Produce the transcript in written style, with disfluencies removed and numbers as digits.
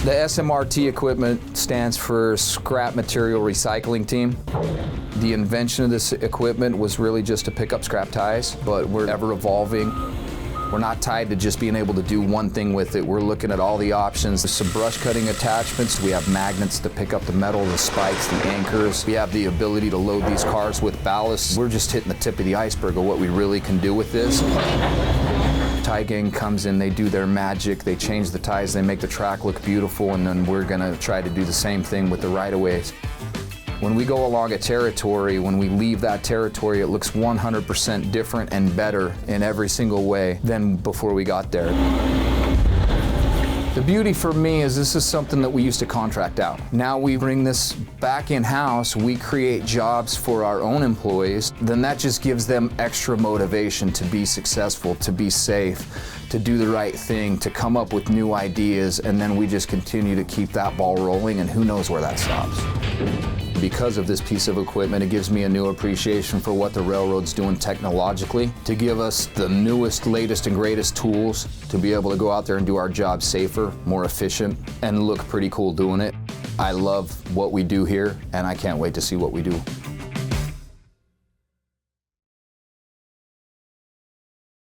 The SMRT equipment stands for Scrap Material Recycling Team. The invention of this equipment was really just to pick up scrap ties, but we're ever evolving. We're not tied to just being able to do one thing with it. We're looking at all the options. There's some brush cutting attachments. We have magnets to pick up the metal, the spikes, the anchors. We have the ability to load these cars with ballast. We're just hitting the tip of the iceberg of what we really can do with this. Tie gang comes in, they do their magic, they change the ties, they make the track look beautiful, and then we're gonna try to do the same thing with the right-of-ways. When we go along a territory, when we leave that territory, it looks 100% different and better in every single way than before we got there. The beauty for me is this is something that we used to contract out. Now we bring this back in-house, we create jobs for our own employees, then that just gives them extra motivation to be successful, to be safe, to do the right thing, to come up with new ideas, and then we just continue to keep that ball rolling, and who knows where that stops. Because of this piece of equipment, it gives me a new appreciation for what the railroad's doing technologically to give us the newest, latest, and greatest tools to be able to go out there and do our job safer, more efficient, and look pretty cool doing it. I love what we do here, and I can't wait to see what we do